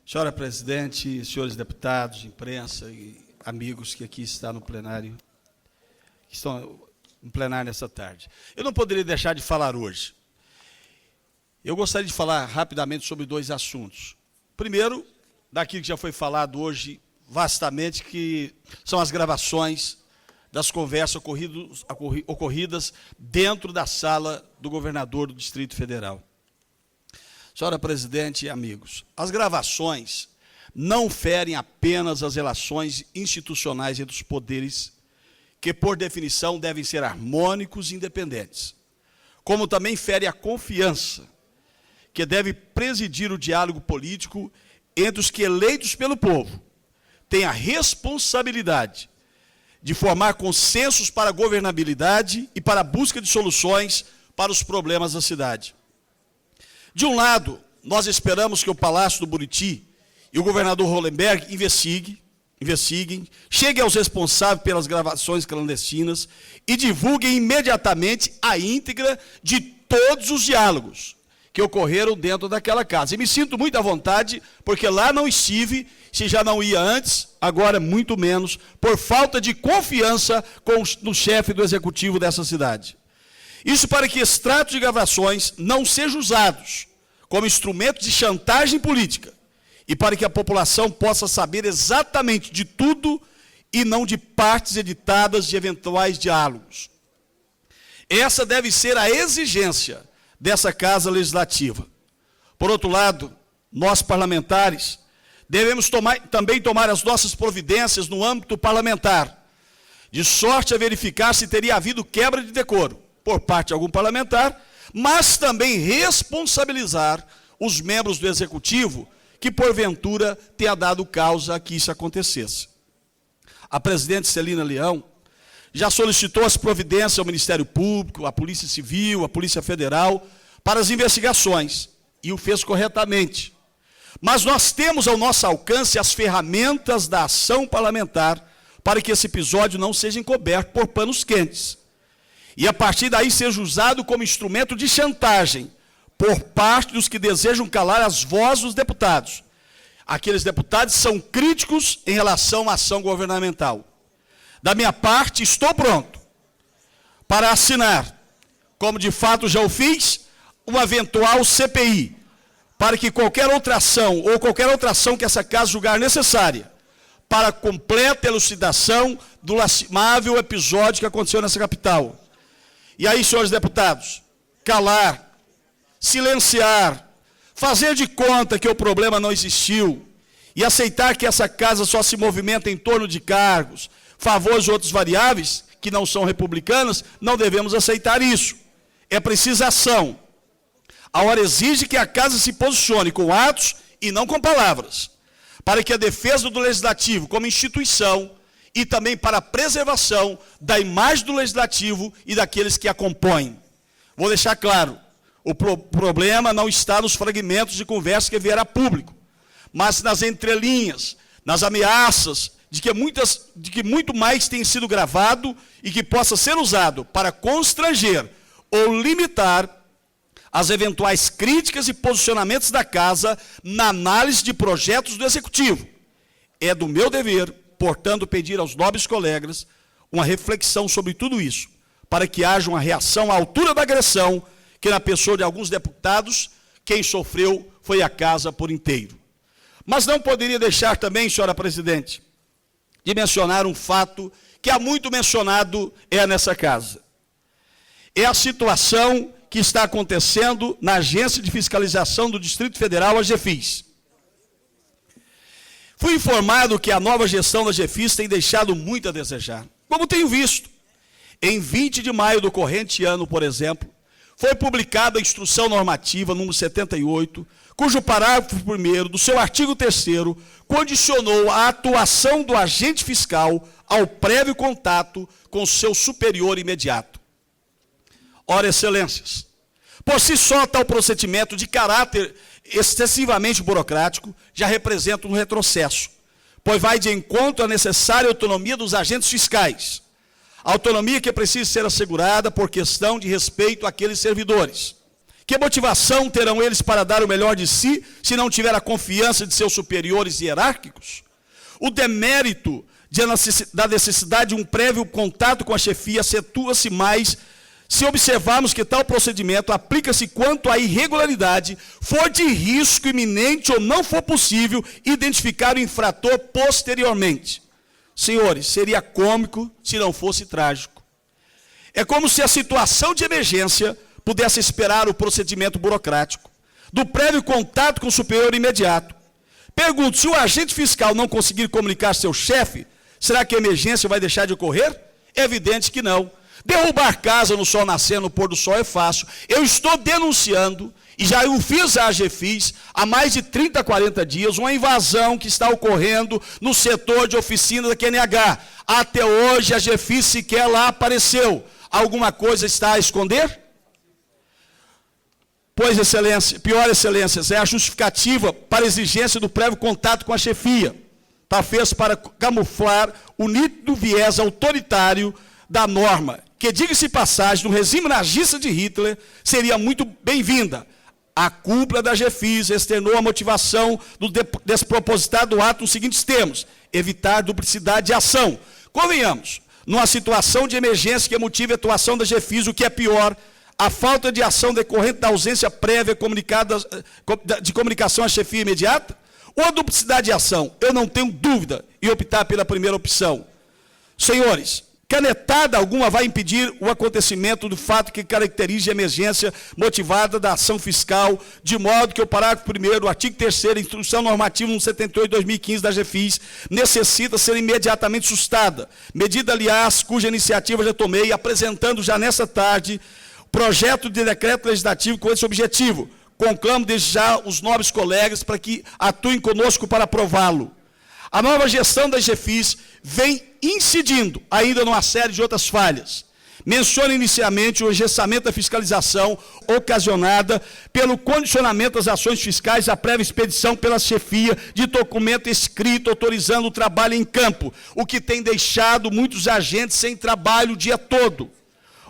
Senhora presidente, senhores deputados, imprensa e amigos que aqui estão no plenário, que estão no plenário nessa tarde. Eu não poderia deixar de falar hoje. Eu gostaria de falar rapidamente sobre dois assuntos. Primeiro, daquilo que já foi falado hoje vastamente, que são as gravações das conversas ocorridas dentro da sala do governador do Distrito Federal. Senhora presidente e amigos, as gravações não ferem apenas as relações institucionais entre os poderes, que, por definição, devem ser harmônicos e independentes, como também fere a confiança, que deve presidir o diálogo político entre os que, eleitos pelo povo, têm a responsabilidade de formar consensos para a governabilidade e para a busca de soluções para os problemas da cidade. De um lado, nós esperamos que o Palácio do Buriti e o governador Hollenberg investiguem, cheguem aos responsáveis pelas gravações clandestinas e divulguem imediatamente a íntegra de todos os diálogos que ocorreram dentro daquela casa. E me sinto muito à vontade, porque lá não estive, se já não ia antes, agora muito menos, por falta de confiança no chefe do executivo dessa cidade. Isso para que extratos de gravações não sejam usados como instrumento de chantagem política e para que a população possa saber exatamente de tudo e não de partes editadas de eventuais diálogos. Essa deve ser a exigência dessa Casa Legislativa. Por outro lado, nós parlamentares devemos também tomar as nossas providências no âmbito parlamentar, de sorte a verificar se teria havido quebra de decoro por parte de algum parlamentar, mas também responsabilizar os membros do Executivo que, porventura, tenha dado causa a que isso acontecesse. A presidente Celina Leão já solicitou as providências ao Ministério Público, à Polícia Civil, à Polícia Federal, para as investigações, e o fez corretamente. Mas nós temos ao nosso alcance as ferramentas da ação parlamentar para que esse episódio não seja encoberto por panos quentes. E, a partir daí, seja usado como instrumento de chantagem por parte dos que desejam calar as vozes dos deputados. Aqueles deputados são críticos em relação à ação governamental. Da minha parte, estou pronto para assinar, como de fato já o fiz, uma eventual CPI, para que qualquer outra ação, ou qualquer outra ação que essa casa julgar necessária, para a completa elucidação do lastimável episódio que aconteceu nessa capital. E aí, senhores deputados, calar, silenciar, fazer de conta que o problema não existiu e aceitar que essa casa só se movimenta em torno de cargos, favores e outras variáveis que não são republicanas, não devemos aceitar isso. É precisa ação. A hora exige que a casa se posicione com atos e não com palavras, para que a defesa do Legislativo como instituição e também para a preservação da imagem do Legislativo e daqueles que a compõem. Vou deixar claro, o problema não está nos fragmentos de conversa que vier a público, mas nas entrelinhas, nas ameaças de que muito mais tem sido gravado e que possa ser usado para constranger ou limitar as eventuais críticas e posicionamentos da Casa na análise de projetos do Executivo. É do meu dever, portanto, pedir aos nobres colegas uma reflexão sobre tudo isso, para que haja uma reação à altura da agressão, que na pessoa de alguns deputados, quem sofreu foi a casa por inteiro. Mas não poderia deixar também, senhora presidente, de mencionar um fato que há muito mencionado nessa casa. É a situação que está acontecendo na Agência de Fiscalização do Distrito Federal, a GFIS. Fui informado que a nova gestão da GFIS tem deixado muito a desejar. Como tenho visto, em 20 de maio do corrente ano, por exemplo, foi publicada a Instrução Normativa número 78, cujo parágrafo 1º do seu artigo 3º condicionou a atuação do agente fiscal ao prévio contato com seu superior imediato. Ora, excelências, por si só tal procedimento de caráter excessivamente burocrático já representa um retrocesso, pois vai de encontro à necessária autonomia dos agentes fiscais, autonomia que precisa ser assegurada por questão de respeito àqueles servidores, Que motivação terão eles para dar o melhor de si, se não tiver a confiança de seus superiores hierárquicos? O demérito da necessidade de um prévio contato com a chefia acentua-se mais se observarmos que tal procedimento aplica-se quanto à irregularidade for de risco iminente ou não for possível identificar o infrator posteriormente. Senhores, seria cômico se não fosse trágico. É como se a situação de emergência pudesse esperar o procedimento burocrático do prévio contato com o superior imediato. Pergunto, se o agente fiscal não conseguir comunicar seu chefe, será que a emergência vai deixar de ocorrer? É evidente que não. Derrubar casa no sol nascendo, no pôr do sol é fácil. Eu estou denunciando, e já eu fiz a AGFIS, há mais de 30, 40 dias, uma invasão que está ocorrendo no setor de oficina da QNH. Até hoje a AGFIS sequer lá apareceu. Alguma coisa está a esconder? Pois, excelência, pior, excelências, é a justificativa para a exigência do prévio contato com a chefia. Está feito para camuflar o nítido viés autoritário da norma, que, diga-se passagem, no regime nazista de Hitler, seria muito bem-vinda. A cúpula da AGFIS externou a motivação do despropositado ato nos seguintes termos: evitar duplicidade de ação. Convenhamos, numa situação de emergência que motive a atuação da AGFIS, o que é pior, a falta de ação decorrente da ausência prévia de comunicação à chefia imediata, ou a duplicidade de ação? Eu não tenho dúvida em optar pela primeira opção. Senhores, canetada alguma vai impedir o acontecimento do fato que caracteriza a emergência motivada da ação fiscal, de modo que o parágrafo 1º, artigo 3º, Instrução Normativa 178/2015 da AGFIS, necessita ser imediatamente sustada. Medida, aliás, cuja iniciativa já tomei, apresentando já nessa tarde projeto de decreto legislativo com esse objetivo. Conclamo desde já os nobres colegas para que atuem conosco para aprová-lo. A nova gestão da AGFIS vem incidindo ainda numa série de outras falhas. Menciono inicialmente o engessamento da fiscalização ocasionada pelo condicionamento das ações fiscais à prévia expedição pela chefia de documento escrito autorizando o trabalho em campo, o que tem deixado muitos agentes sem trabalho o dia todo.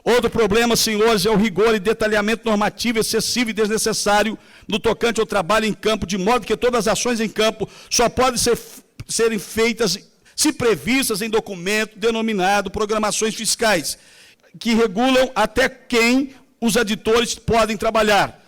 Outro problema, senhores, é o rigor e detalhamento normativo excessivo e desnecessário no tocante ao trabalho em campo, de modo que todas as ações em campo só podem serem feitas se previstas em documento denominado programações fiscais, que regulam até quem os aditores podem trabalhar.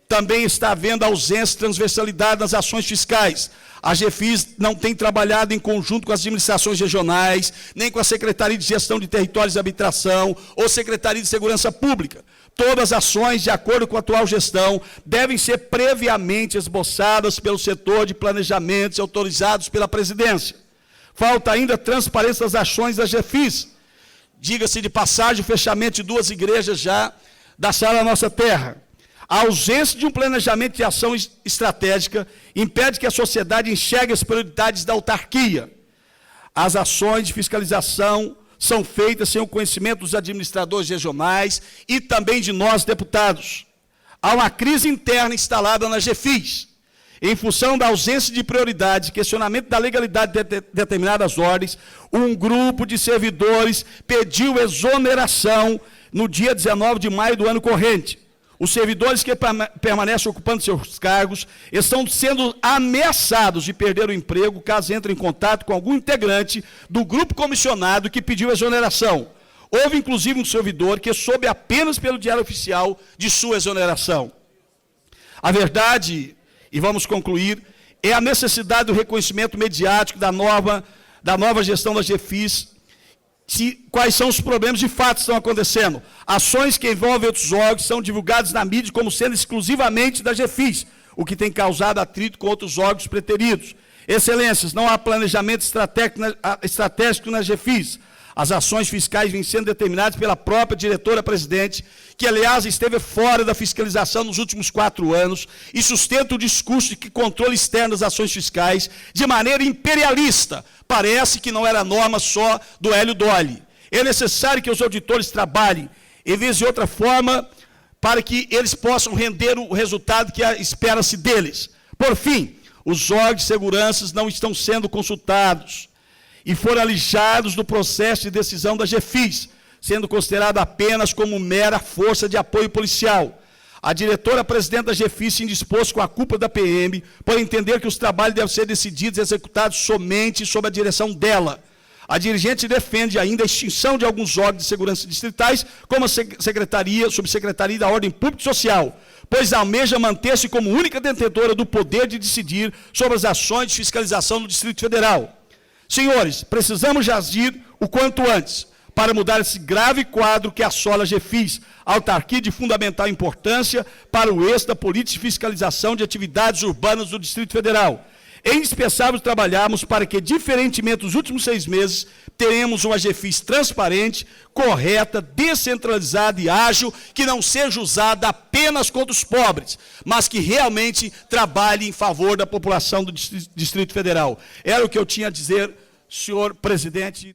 Também está havendo ausência de transversalidade nas ações fiscais. A AGFIS não tem trabalhado em conjunto com as administrações regionais, nem com a Secretaria de Gestão de Territórios e Habitação ou Secretaria de Segurança Pública. Todas as ações, de acordo com a atual gestão, devem ser previamente esboçadas pelo setor de planejamentos e autorizados pela presidência. Falta ainda transparência das ações da AGFIS. Diga-se de passagem, o fechamento de 2 igrejas já da Sala da Nossa Terra. A ausência de um planejamento de ação estratégica impede que a sociedade enxergue as prioridades da autarquia. As ações de fiscalização são feitas sem o conhecimento dos administradores regionais e também de nós, deputados. Há uma crise interna instalada na AGFIS. Em função da ausência de prioridade, questionamento da legalidade de determinadas ordens, um grupo de servidores pediu exoneração no dia 19 de maio do ano corrente. Os servidores que permanecem ocupando seus cargos estão sendo ameaçados de perder o emprego caso entrem em contato com algum integrante do grupo comissionado que pediu exoneração. Houve, inclusive, um servidor que soube apenas pelo diário oficial de sua exoneração. A verdade, e vamos concluir, é a necessidade do reconhecimento mediático da nova gestão da AGFIS. Quais são os problemas de fato que estão acontecendo. Ações que envolvem outros órgãos são divulgadas na mídia como sendo exclusivamente da AGFIS, o que tem causado atrito com outros órgãos preteridos. Excelências, não há planejamento estratégico na AGFIS. As ações fiscais vêm sendo determinadas pela própria diretora-presidente, que, aliás, esteve fora da fiscalização nos últimos 4 anos e sustenta o discurso de que controle externo das ações fiscais de maneira imperialista. Parece que não era norma só do Hélio Dolly. É necessário que os auditores trabalhem, em vez de outra forma, para que eles possam render o resultado que espera-se deles. Por fim, os órgãos de segurança não estão sendo consultados e foram alijados do processo de decisão da AGFIS, sendo considerado apenas como mera força de apoio policial. A diretora-presidente da GEFIS se indispôs com a cúpula da PM por entender que os trabalhos devem ser decididos e executados somente sob a direção dela. A dirigente defende ainda a extinção de alguns órgãos de segurança distritais, como a Subsecretaria da Ordem Pública e Social, pois almeja manter-se como única detentora do poder de decidir sobre as ações de fiscalização no Distrito Federal. Senhores, precisamos agir o quanto antes para mudar esse grave quadro que assola a GEFIS, autarquia de fundamental importância para o êxito da política de fiscalização de atividades urbanas do Distrito Federal. É indispensável trabalharmos para que, diferentemente dos últimos 6 meses, teremos uma GEFIS transparente, correta, descentralizada e ágil, que não seja usada apenas contra os pobres, mas que realmente trabalhe em favor da população do Distrito Federal. Era o que eu tinha a dizer, senhor presidente.